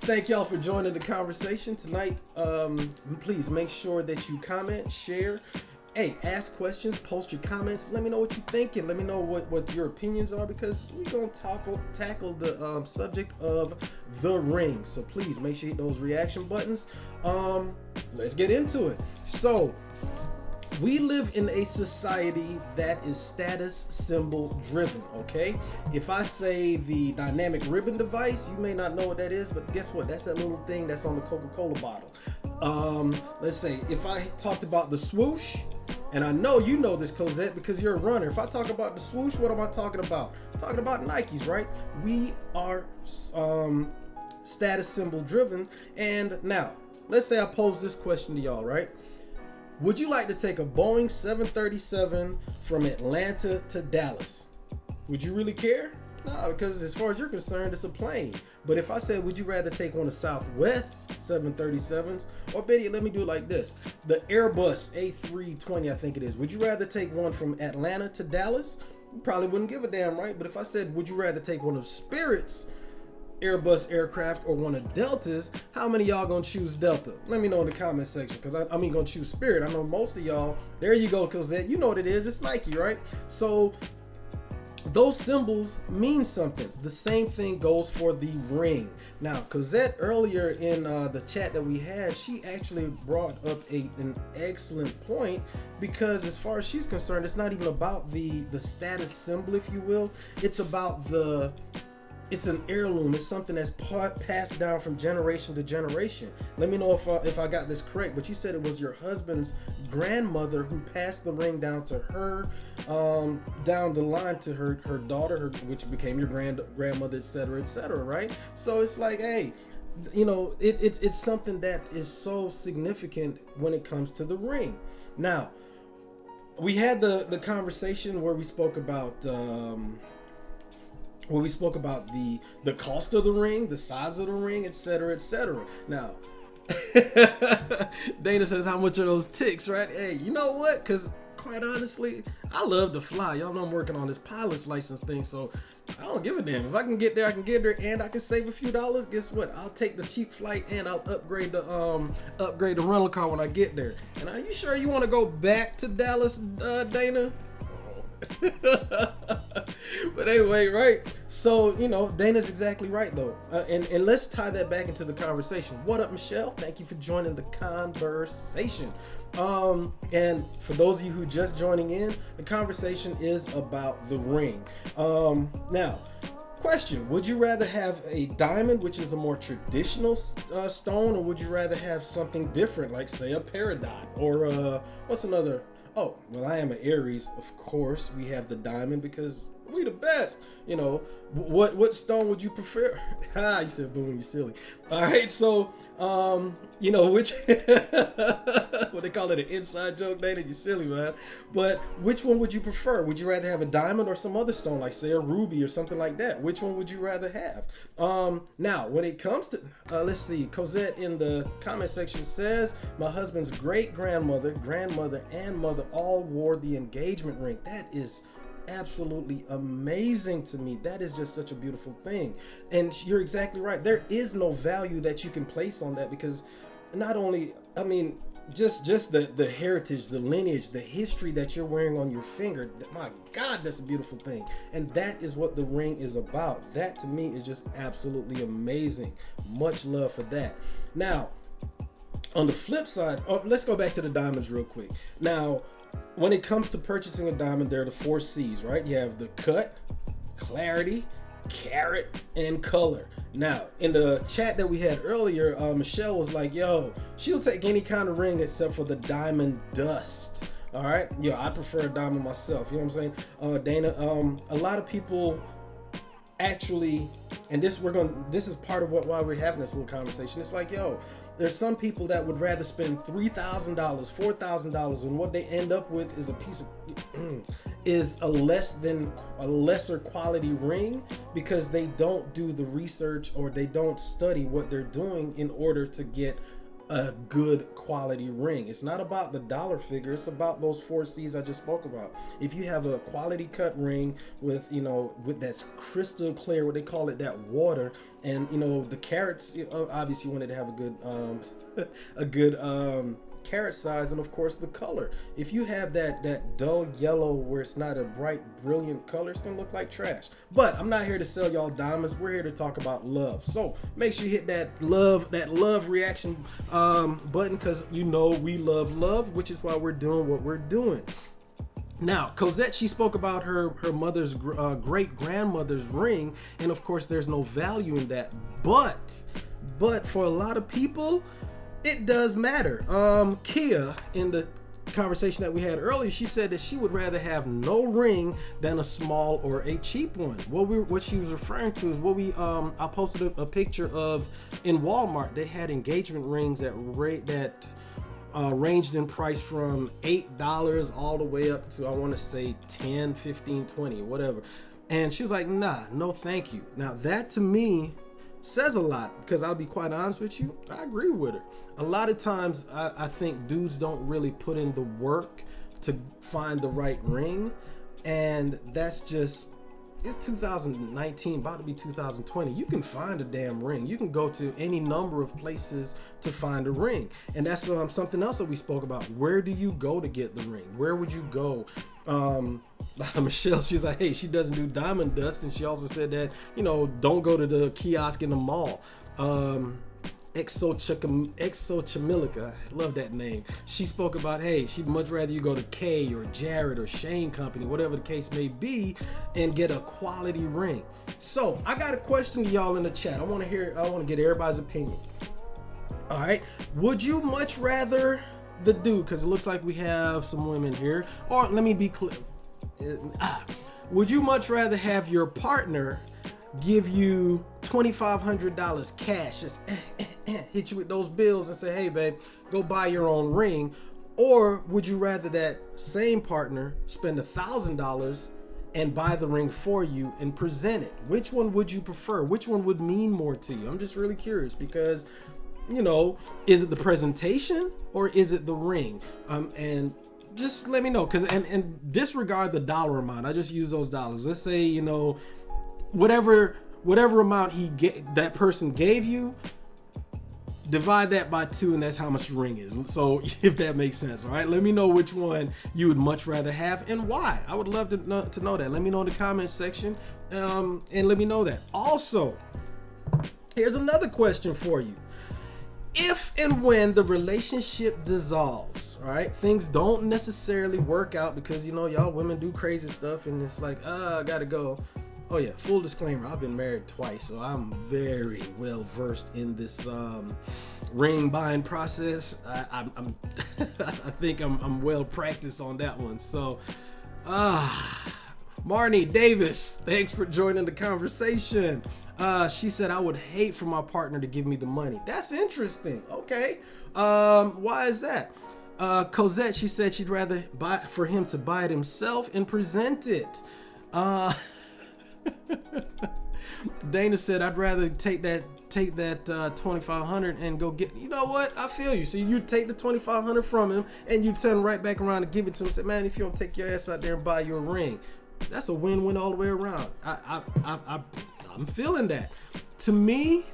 Thank y'all for joining the conversation tonight. Please make sure that you comment, share. Hey, ask questions, post your comments. Let me know what you're thinking. Let me know what your opinions are, because we're going to tackle the subject of the ring. So please make sure you hit those reaction buttons. Let's get into it. So, we live in a society that is status symbol driven, okay? If I say the dynamic ribbon device, you may not know what that is, but guess what? That's that little thing that's on the Coca-Cola bottle. Let's say if I talked about the swoosh, and I know you know this, Cosette, because you're a runner. If I talk about the swoosh, what am I talking about? I'm talking about Nikes, right? We are status symbol driven. And now, let's say I pose this question to y'all, right? Would you like to take a Boeing 737 from Atlanta to Dallas? Would you really care? No, because as far as you're concerned, it's a plane. But if I said, would you rather take one of Southwest's 737s? Or Betty, let me do it like this. The Airbus A320, I think it is. Would you rather take one from Atlanta to Dallas? You probably wouldn't give a damn, right? But if I said, would you rather take one of Spirit's Airbus aircraft or one of Delta's, how many of y'all gonna choose Delta? Let me know in the comment section, because I mean gonna choose Spirit. I know most of y'all. There you go, Cosette. You know what it is. It's Nike, right? So those symbols mean something. The same thing goes for the ring. Now, Cosette earlier in the chat that we had, she actually brought up an excellent point, because as far as she's concerned, it's not even about the status symbol, if you will. It's about it's an heirloom. It's something that's passed down from generation to generation. Let me know if I got this correct, but you said it was your husband's grandmother who passed the ring down to her, down the line to her daughter, which became your grandmother, etc., right? So it's like, hey, you know, it's something that is so significant when it comes to the ring. Now, we had the conversation where we spoke about the cost of the ring, the size of the ring, etc., etc. Now, Dana says, how much are those ticks, right? Hey, you know what? Because quite honestly, I love to fly. Y'all know I'm working on this pilot's license thing, so I don't give a damn. If I can get there, I can get there, and I can save a few dollars. Guess what? I'll take the cheap flight, and I'll upgrade the rental car when I get there. And are you sure you want to go back to Dallas, Dana? But anyway, right? So, you know, Dana's exactly right, though. And let's tie that back into the conversation. What up, Michelle? Thank you for joining the conversation. And for those of you who just joining in, the conversation is about the ring. Now, question: would you rather have a diamond, which is a more traditional stone, or would you rather have something different, like say a peridot, or what's another? Oh, well, I am an Aries, of course. We have the diamond because we the best. You know, what stone would you prefer? You said boom, you silly. All right, so you know, which what they call it, an inside joke, Dana, you silly, man. But which one would you prefer? Would you rather have a diamond or some other stone, like say a ruby or something like that? Which one would you rather have? Now, when it comes to let's see, Cosette in the comment section says, my husband's great grandmother, and mother all wore the engagement ring. That is absolutely amazing to me. That is just such a beautiful thing. And you're exactly right. There is no value that you can place on that, because not only, I mean, just the heritage, the lineage, the history that you're wearing on your finger. My God, that's a beautiful thing. And that is what the ring is about. That to me is just absolutely amazing. Much love for that. Now, on the flip side, let's go back to the diamonds real quick. Now, when it comes to purchasing a diamond, there are the 4 C's, right? You have the cut, clarity, carat, and color. Now, in the chat that we had earlier, Michelle was like, yo, she'll take any kind of ring except for the diamond dust. All right? Yeah, I prefer a diamond myself. You know what I'm saying? Dana, a lot of people actually, and this is part of why we're having this little conversation. It's like, yo, there's some people that would rather spend $3,000, $4,000, and what they end up with is a piece of is a lesser quality ring, because they don't do the research or they don't study what they're doing in order to get a good quality ring. It's not about the dollar figure. It's about those 4 C's I just spoke about. If you have a quality cut ring with, with that's crystal clear, what they call it, that water, and the carats, obviously you wanted to have a good carat size, and of course the color. If you have that dull yellow where it's not a bright brilliant color, it's gonna look like trash. But I'm not here to sell y'all diamonds. We're here to talk about love. So make sure you hit that love reaction button, because we love love, which is why we're doing what we're doing. Now, Cosette, she spoke about her mother's great grandmother's ring, and of course there's no value in that, but for a lot of people it does matter. Kia, in the conversation that we had earlier, she said that she would rather have no ring than a small or a cheap one. What she was referring to is I posted a picture of in Walmart. They had engagement rings that ranged in price from $8 all the way up to, I want to say, 10, 15, 20, whatever. And she was like, nah, no thank you. Now that to me says a lot, because I'll be quite honest with you, I agree with her. A lot of times I think dudes don't really put in the work to find the right ring, and that's just, it's 2019, about to be 2020. You can find a damn ring. You can go to any number of places to find a ring, and that's something else that we spoke about. Where do you go to get the ring? Where would you go? Michelle, she's like, hey, she doesn't do diamond dust, and she also said that, don't go to the kiosk in the mall. Exochimilica, I love that name. She spoke about, hey, she'd much rather you go to Kay or Jared or Shane Company, whatever the case may be, and get a quality ring. So I got a question to y'all in the chat. I want to get everybody's opinion. All right, would you much rather the dude, because it looks like we have some women here, or let me be clear, would you much rather have your partner give you $2,500 cash, just hit you with those bills and say, hey babe, go buy your own ring? Or would you rather that same partner spend $1,000 and buy the ring for you and present it? Which one would you prefer? Which one would mean more to you? I'm just really curious, because is it the presentation or is it the ring? And just let me know, because and disregard the dollar amount. I just use those dollars. Let's say whatever amount that person gave you, divide that by 2, and that's how much the ring is. So if that makes sense, all right, let me know which one you would much rather have and why. I would love to know that. Let me know in the comments section, and let me know that. Also, here's another question for you. If and when the relationship dissolves, all right, things don't necessarily work out because y'all women do crazy stuff, and it's like, I gotta go. Oh yeah, full disclaimer, I've been married twice, so I'm very well versed in this ring buying process. I'm I think I'm well practiced on that one. So Marnie Davis, thanks for joining the conversation. She said, I would hate for my partner to give me the money. That's interesting. Okay. Why is that? Cosette, she said she'd rather for him to buy it himself and present it. Dana said, I'd rather take that 2,500 and go get. You know what? I feel you. So you take the 2,500 from him and you turn right back around and give it to him and say, man, if you don't take your ass out there and buy your ring, that's a win-win all the way around. I'm feeling that. To me,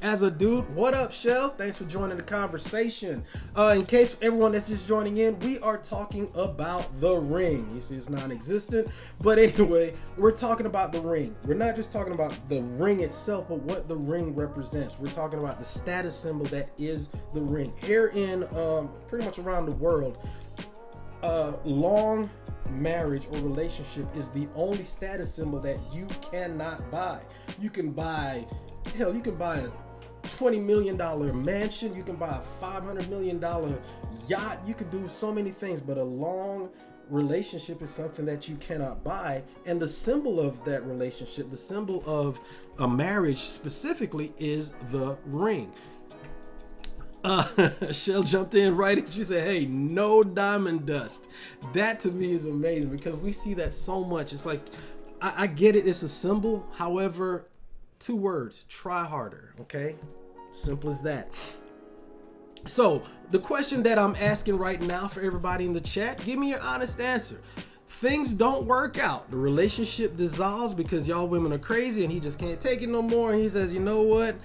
as a dude, what up, Shell? Thanks for joining the conversation. In case everyone that's just joining in, we are talking about the ring. You see, it's non-existent, but anyway, we're talking about the ring. We're not just talking about the ring itself, but what the ring represents. We're talking about the status symbol that is the ring. Here in pretty much around the world, long marriage or relationship is the only status symbol that you cannot buy. You can buy a $20 million mansion, you can buy a $500 million yacht, you can do so many things, but a long relationship is something that you cannot buy. And the symbol of that relationship, the symbol of a marriage specifically, is the ring. Shell jumped in right and she said, hey, no diamond dust. That to me is amazing, because we see that so much. It's like, I get it, it's a symbol. However, 2 words, try harder. Okay, simple as that. So the question that I'm asking right now for everybody in the chat, give me your honest answer. Things don't work out. The relationship dissolves because y'all women are crazy and he just can't take it no more. And he says, you know what?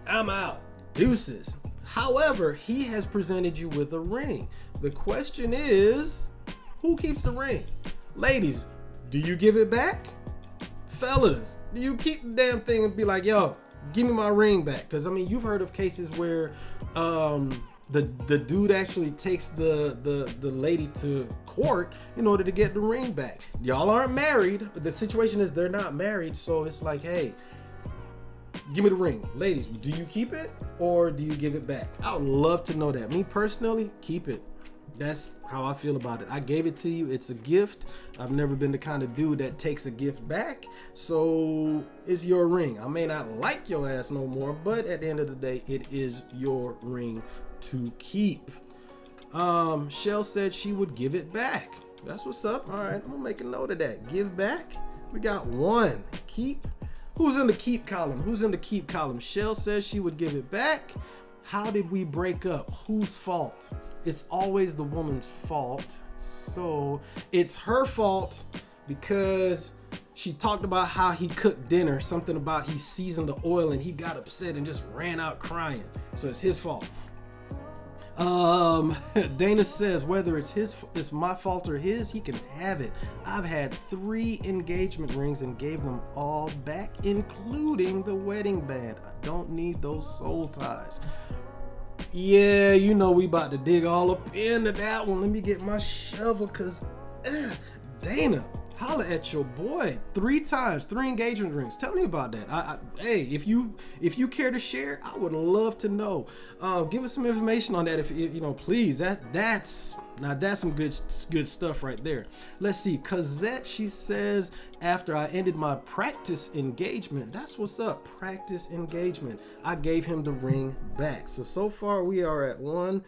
I'm out. Deuces. However, he has presented you with a ring. The question is, who keeps the ring? Ladies, do you give it back? Fellas, do you keep the damn thing and be like, yo, give me my ring back? Because I mean, you've heard of cases where the dude actually takes the lady to court in order to get the ring back. Y'all aren't married. The situation is they're not married, so it's like, hey, give me the ring. Ladies, do you keep it or do you give it back? I would love to know that. Me personally, keep it. That's how I feel about it. I gave it to you. It's a gift. I've never been the kind of dude that takes a gift back. So it's your ring. I may not like your ass no more, but at the end of the day, it is your ring to keep. Shell said she would give it back. That's what's up. All right, I'm gonna make a note of that. Give back. We got one. Keep. Who's in the keep column? Who's in the keep column? Shell says she would give it back. How did we break up? Whose fault? It's always the woman's fault. So it's her fault because she talked about how he cooked dinner, something about he seasoned the oil and he got upset and just ran out crying. So it's his fault. Dana says whether it's my fault or his, he can have it. I've had 3 engagement rings and gave them all back, including the wedding band. I don't need those soul ties. Yeah, you know we about to dig all up into that one. Let me get my shovel, cause Dana, holla at your boy 3 times, 3 engagement rings. Tell me about that. Hey, if you care to share, I would love to know. Give us some information on that, if you know, please. That's some good stuff right there. Let's see. Cosette, she says, after I ended my practice engagement, that's what's up. Practice engagement. I gave him the ring back. So far we are at 1.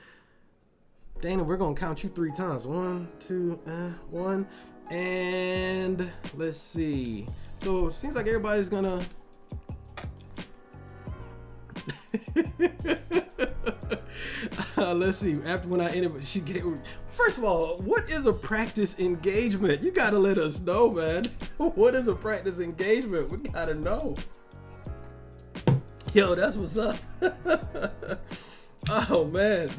Dana, we're gonna count you 3 times. 1, 2, 1. And let's see. So it seems like everybody's gonna let's see. After when I ended, she gave. First of all, what is a practice engagement? You gotta let us know, man. What is a practice engagement? We gotta know. Yo, that's what's up. Oh man,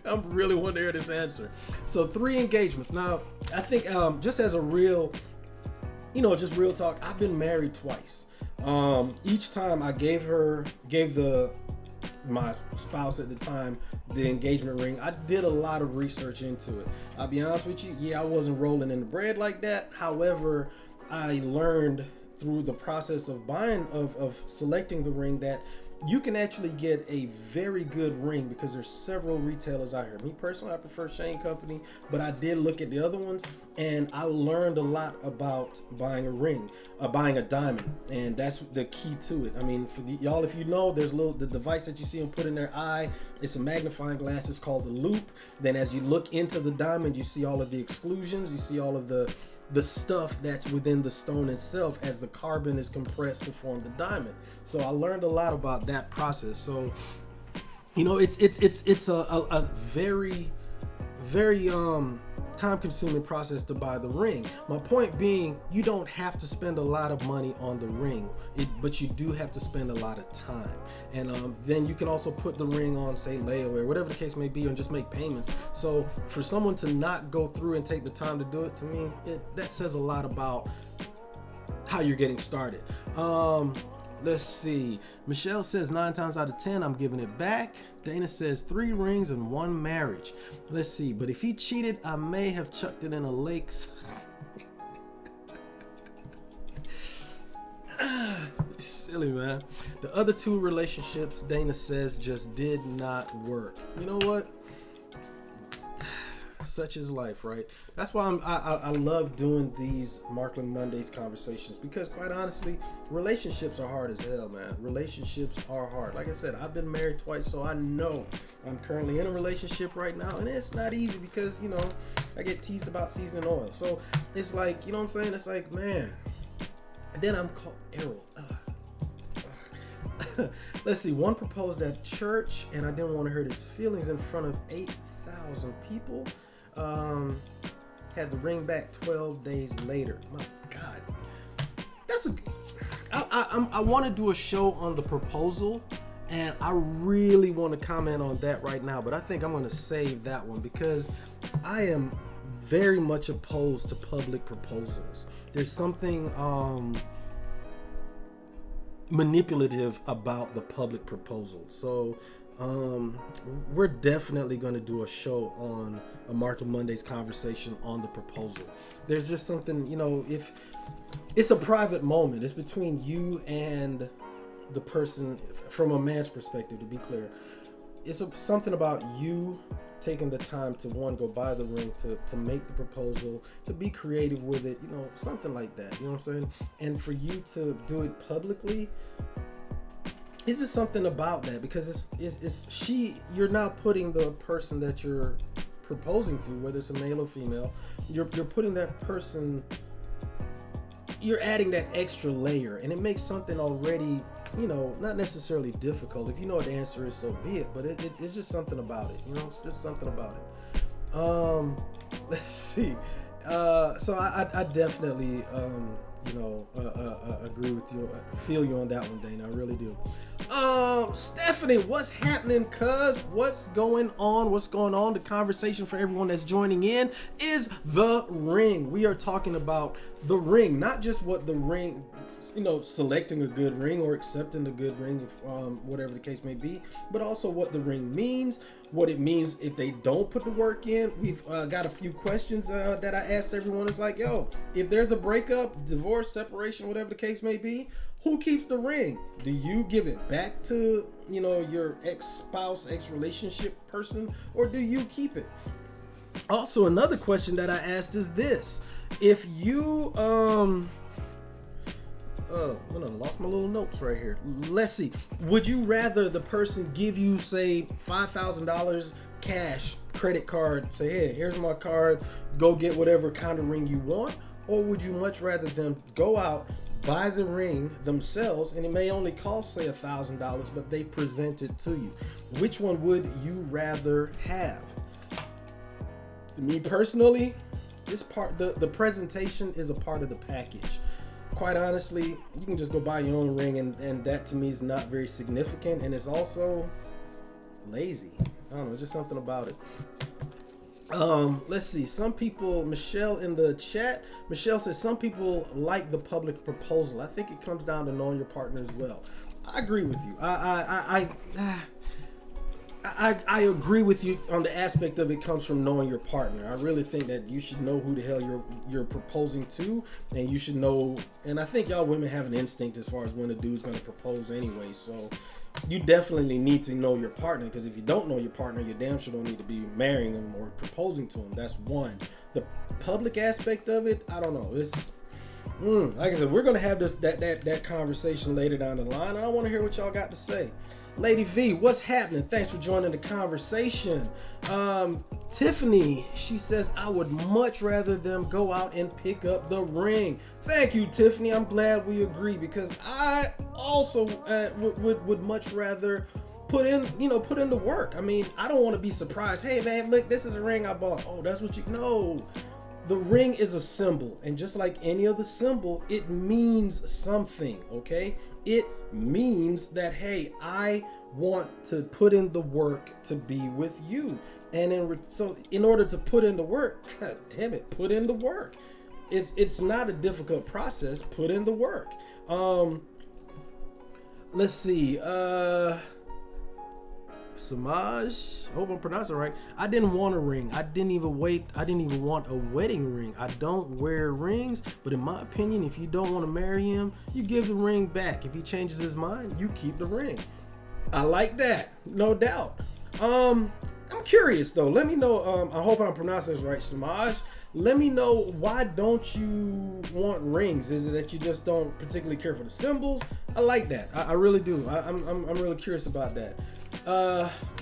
I'm really wanting to hear this answer. So 3 engagements. Now, I think just as a real, just real talk, I've been married twice. Each time I gave my spouse at the time the engagement ring. I did a lot of research into it. I'll be honest with you, yeah, I wasn't rolling in the bread like that. However, I learned through the process of selecting the ring that you can actually get a very good ring because there's several retailers out here. Me personally, I prefer Shane Company, but I did look at the other ones and I learned a lot about buying a ring, buying a diamond, and that's the key to it. I mean, for y'all, if you know, there's the device that you see them put in their eye. It's a magnifying glass. It's called the loop. Then as you look into the diamond, you see all of the exclusions. You see all of the stuff that's within the stone itself as the carbon is compressed to form the diamond. So I learned a lot about that process. So, it's a very, very time consuming process to buy the ring. My point being, you don't have to spend a lot of money on the ring, but you do have to spend a lot of time. And then you can also put the ring on, say, layaway or whatever the case may be, and just make payments. So for someone to not go through and take the time to do it, to me, that says a lot about how you're getting started. Let's see. Michelle says 9 times out of 10, I'm giving it back. Dana says 3 rings and 1 marriage. Let's see. But if he cheated, I may have chucked it in a lake. Silly, man. The other 2 relationships, Dana says, just did not work. You know what? Such is life, right? That's why I love doing these Markland Mondays conversations, because quite honestly, relationships are hard as hell, man. Relationships are hard. Like I said, I've been married twice, so I know. I'm currently in a relationship right now, and it's not easy because, I get teased about seasoning oil. So it's like, you know what I'm saying? It's like, man. And then I'm called Errol. Let's see. One proposed at church, and I didn't want to hurt his feelings in front of 8,000 people. Had the ring back 12 days later. My God, that's a. I want to do a show on the proposal, and I really want to comment on that right now. But I think I'm going to save that one because I am very much opposed to public proposals. There's something manipulative about the public proposal. So we're definitely going to do a show on a Markland Mondays conversation on the proposal. There's just something, if it's a private moment, it's between you and the person. From a man's perspective, to be clear, it's something about you taking the time to go buy the ring, to make the proposal, to be creative with it, something like that, you know what I'm saying? And for you to do it publicly, it's just something about that, because you're not putting the person that you're proposing to, whether it's a male or female, you're putting that person, you're adding that extra layer, and it makes something already, not necessarily difficult. If you know what the answer is, so be it. But it's just something about it. It's just something about it. Let's see. So I definitely, agree with you. I feel you on that one, Dana. I really do. Stephanie, what's happening, cuz? What's going on? The conversation for everyone that's joining in is the ring. We are talking about the ring, not just what the ring, selecting a good ring or accepting a good ring, if, whatever the case may be, but also what the ring means, what it means if they don't put the work in. We've got a few questions that I asked everyone. It's like, if there's a breakup, divorce, separation, whatever the case may be, who keeps the ring? Do you give it back to, your ex-spouse, ex-relationship person, or do you keep it? Also, another question that I asked is this: if you I lost my little notes right here. Let's see. Would you rather the person give you, say, $5,000 cash, credit card, say, hey, here's my card, go get whatever kind of ring you want? Or would you much rather them go out, buy the ring themselves, and it may only cost, say, $1,000, but they present it to you? Which one would you rather have? Me personally, the presentation is a part of the package. Quite honestly, you can just go buy your own ring, and that to me is not very significant, and it's also lazy. I don't know, it's just something about it. Let's see. Some people, Michelle in the chat, Michelle says some people like the public proposal. I think it comes down to knowing your partner as well. I agree with you. I agree with you on the aspect of it comes from knowing your partner. I really think that you should know who the hell you're proposing to, and you should know. And I think y'all women have an instinct as far as when a dude's gonna propose anyway. So you definitely need to know your partner, because if you don't know your partner, you damn sure don't need to be marrying them or proposing to them. That's one. The public aspect of it, I don't know. It's like I said, we're gonna have that conversation later down the line. I want to hear what y'all got to say. Lady V, what's happening? Thanks for joining the conversation. Tiffany, she says, I would much rather them go out and pick up the ring. Thank you, Tiffany. I'm glad we agree, because I also would much rather put in the work. I mean, I don't want to be surprised. Hey man, look, this is a ring I bought. Oh, that's what you know. The ring is a symbol, and just like any other symbol, it means something, okay? It means that, hey, I want to put in the work to be with you. And so in order to put in the work, God damn it, put in the work. It's not a difficult process. Put in the work. Let's see. Samaj, hope I'm pronouncing it right. I didn't want a ring. I didn't even want a wedding ring. I don't wear rings, but in my opinion, if you don't want to marry him, you give the ring back. If he changes his mind, you keep the ring. I like that, no doubt. I'm curious though. Let me know. I hope I'm pronouncing this right, Samaj. Let me know, why don't you want rings? Is it that you just don't particularly care for the symbols? I like that. I really do. I'm really curious about that.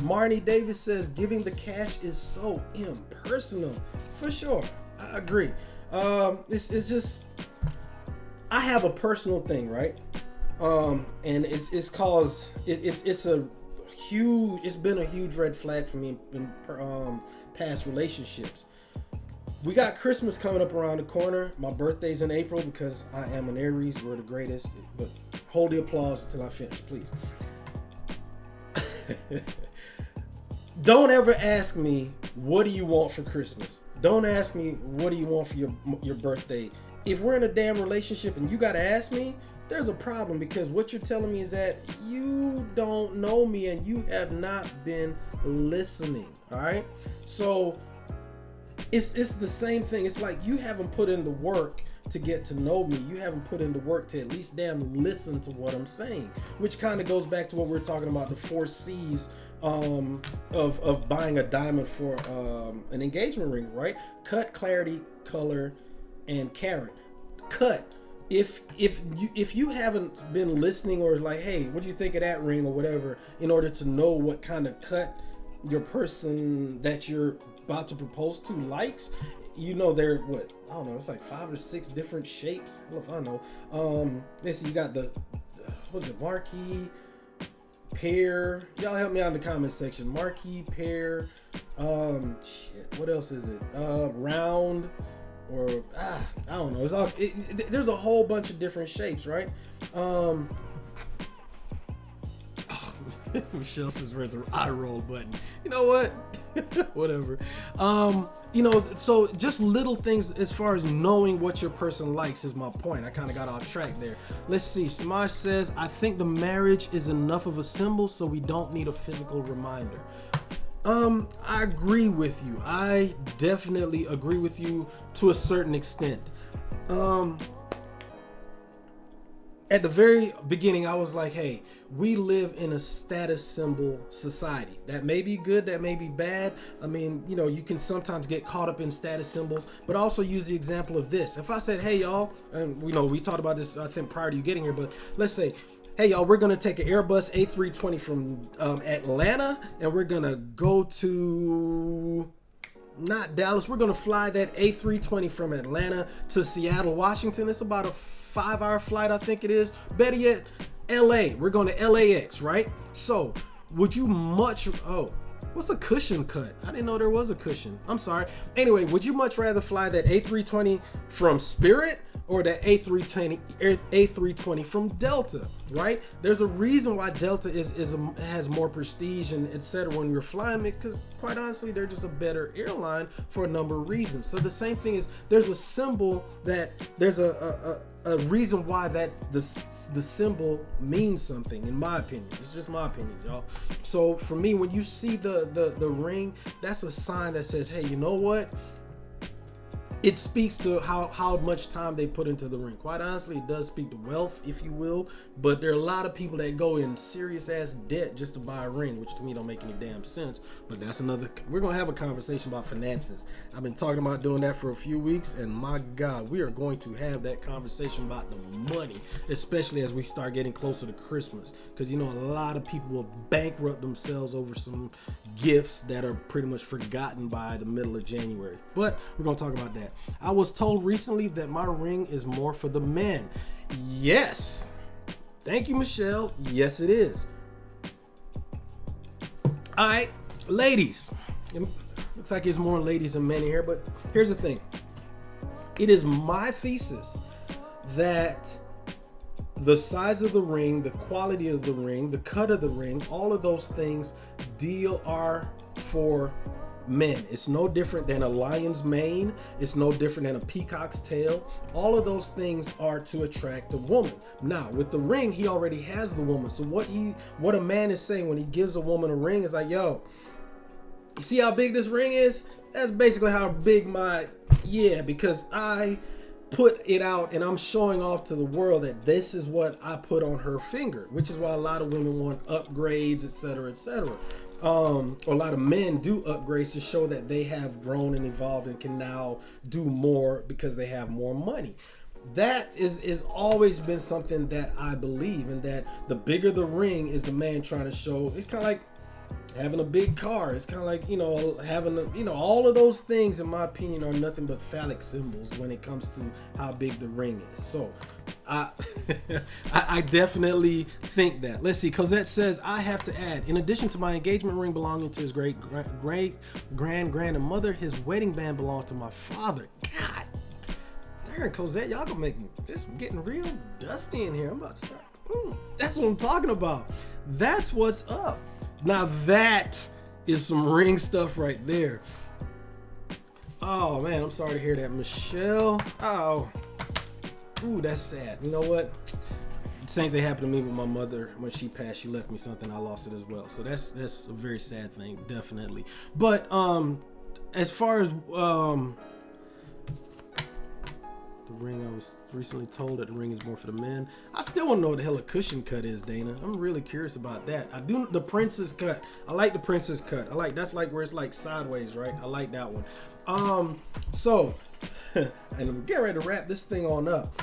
Marnie Davis says giving the cash is so impersonal. For sure, I agree. It's just, I have a personal thing, right? And it's caused it's a huge, it's been a huge red flag for me in past relationships. We got Christmas coming up around the corner. My birthday's in April because I am an Aries. We're the greatest. But hold the applause until I finish, please. Don't ever ask me, what do you want for Christmas? Don't ask me, what do you want for your birthday? If we're in a damn relationship and you gotta ask me, there's a problem, because what you're telling me is that you don't know me and you have not been listening. All right? So it's the same thing. It's like you haven't put in the work to get to know me. You haven't put in the work to at least damn listen to what I'm saying, which kind of goes back to what we're talking about, the 4 C's of buying a diamond for an engagement ring, right? Cut, clarity, color, and carat. Cut. If you haven't been listening, or like, hey, what do you think of that ring or whatever, in order to know what kind of cut your person that you're about to propose to likes, you know, they're what, I don't know, it's like 5 or 6 different shapes. I don't know if I know. Let's see, you got the, what's it, marquee, pear. Y'all help me out in the comment section. Marquee, pear, what else is it? Round, or I don't know. It's all there's a whole bunch of different shapes, right? Michelle says, "Where's the eye roll button?" You know what? Whatever. You know, so just little things as far as knowing what your person likes is my point. I kind of got off track there. Let's see. Samaj says, "I think the marriage is enough of a symbol, so we don't need a physical reminder." I agree with you. I definitely agree with you to a certain extent. At the very beginning, I was like, hey, we live in a status symbol society. That may be good, that may be bad. I mean, you know, you can sometimes get caught up in status symbols, but also use the example of this. If I said, hey, y'all, and you know, we talked about this, I think, prior to you getting here, but let's say, hey, y'all, we're going to take an Airbus A320 from Atlanta, and we're going to go to, not Dallas, we're going to fly that A320 from Atlanta to Seattle, Washington. It's about a 5-hour flight, I think it is. Better yet, LA. We're going to LAX, right? So, would you much... Oh, what's a cushion cut? I didn't know there was a cushion. I'm sorry. Anyway, would you much rather fly that A320 from Spirit or that A320 from Delta, right? There's a reason why Delta has more prestige and etc. when you're flying it, because quite honestly, they're just a better airline for a number of reasons. So the same thing is, there's a symbol that there's a reason why that the symbol means something, in my opinion. It's just my opinion, y'all. So for me, when you see the ring, that's a sign that says, hey, you know what? It speaks to how much time they put into the ring. Quite honestly, it does speak to wealth, if you will. But there are a lot of people that go in serious ass debt just to buy a ring, which to me don't make any damn sense. But that's another. We're gonna have a conversation about finances. I've been talking about doing that for a few weeks, and my God, we are going to have that conversation about the money, especially as we start getting closer to Christmas. Because you know, a lot of people will bankrupt themselves over some gifts that are pretty much forgotten by the middle of January. But we're gonna talk about that. I was told recently that my ring is more for the men. Yes. Thank you, Michelle. Yes, it is. All right, ladies. It looks like there's more ladies than men here, but here's the thing. It is my thesis that the size of the ring, the quality of the ring, the cut of the ring, all of those things are for men. It's no different than a lion's mane. It's no different than a peacock's tail. All of those things are to attract a woman. Now, with the ring, he already has the woman. So what a man is saying when he gives a woman a ring is like, yo, you see how big this ring is? That's basically how big because I put it out and I'm showing off to the world that this is what I put on her finger, which is why a lot of women want upgrades, etc., etc. Or a lot of men do upgrades to show that they have grown and evolved and can now do more because they have more money. That is always been something that I believe in, that the bigger the ring is the man trying to show. It's kind of like having a big car. It's kind of like, you know, having all of those things, in my opinion, are nothing but phallic symbols when it comes to how big the ring is. So I I definitely think that. Let's see. Cosette says, I have to add, in addition to my engagement ring belonging to his great grandmother, his wedding band belonged to my father. God darn, Cosette, y'all gonna make this getting real dusty in here. I'm about to start. That's what I'm talking about. That's what's up. Now that is some ring stuff right there. Oh man, I'm sorry to hear that, Michelle. Oh. Ooh, that's sad. You know what? Same thing happened to me with my mother. When she passed, she left me something. I lost it as well. So that's a very sad thing, definitely. But as far as the ring, I was recently told that the ring is more for the men. I still want to know what the hell a cushion cut is, Dana. I'm really curious about that. I do the princess cut. I like the princess cut. I like that's like where it's like sideways, right? I like that one. So and we're getting ready to wrap this thing on up.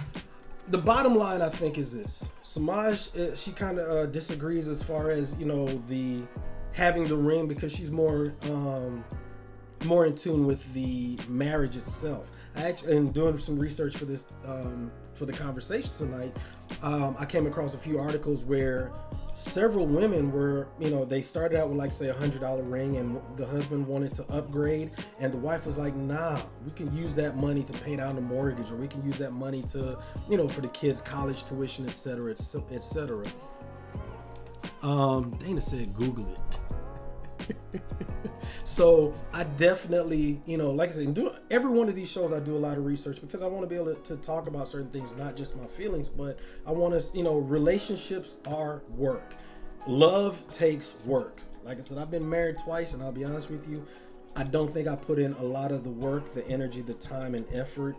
The bottom line, I think, is this: Samaj, she kind of disagrees as far as, you know, the having the ring, because she's more in tune with the marriage itself. I actually, in doing some research for this for the conversation tonight, I came across a few articles where several women were, you know, they started out with like say $100 ring, and the husband wanted to upgrade, and the wife was like, nah, we can use that money to pay down the mortgage, or we can use that money to, you know, for the kids' college tuition, etc., etc. Dana said Google it. So I definitely, you know, like I said, do every one of these shows, I do a lot of research because I want to be able to talk about certain things, not just my feelings, but I want to, you know, relationships are work. Love takes work. Like I said, I've been married twice, and I'll be honest with you, I don't think I put in a lot of the work, the energy, the time and effort,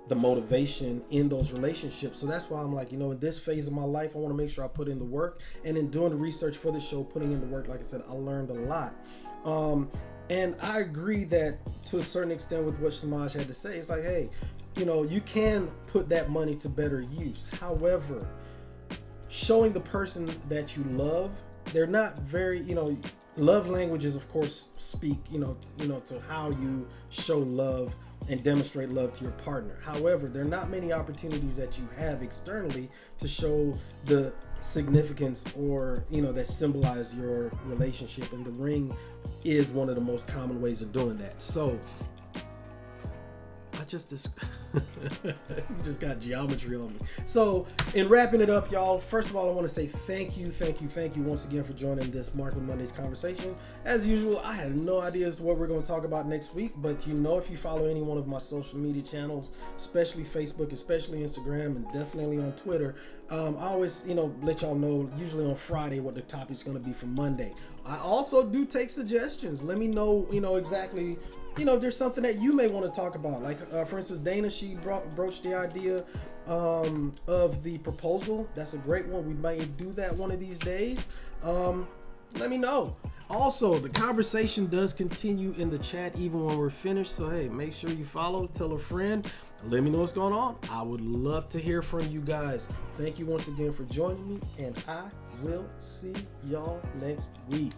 the motivation in those relationships. So that's why I'm like, you know, in this phase of my life, I want to make sure I put in the work. And in doing the research for the show, putting in the work, like I said, I learned a lot. And I agree that to a certain extent with what Samaj had to say. It's like, hey, you know, you can put that money to better use. However, showing the person that you love, they're not very, you know, love languages, of course, speak, you know, to how you show love and demonstrate love to your partner. However, there are not many opportunities that you have externally to show the significance, or, you know, that symbolize your relationship, and the ring is one of the most common ways of doing that. So I just you just got geometry on me. So in wrapping it up, y'all, first of all, I want to say thank you once again for joining this Markland Mondays conversation. As usual, I have no idea as to what we're going to talk about next week, but you know, if you follow any one of my social media channels, especially Facebook, especially Instagram, and definitely on Twitter, I always, you know, let y'all know usually on Friday what the topic's going to be for Monday. I also do take suggestions. Let me know, you know, exactly, you know, if there's something that you may want to talk about. Like, for instance, Dana, she broached the idea of the proposal. That's a great one. We might do that one of these days. Let me know. Also, the conversation does continue in the chat even when we're finished. So, hey, make sure you follow, tell a friend, let me know what's going on. I would love to hear from you guys. Thank you once again for joining me, and I will see y'all next week.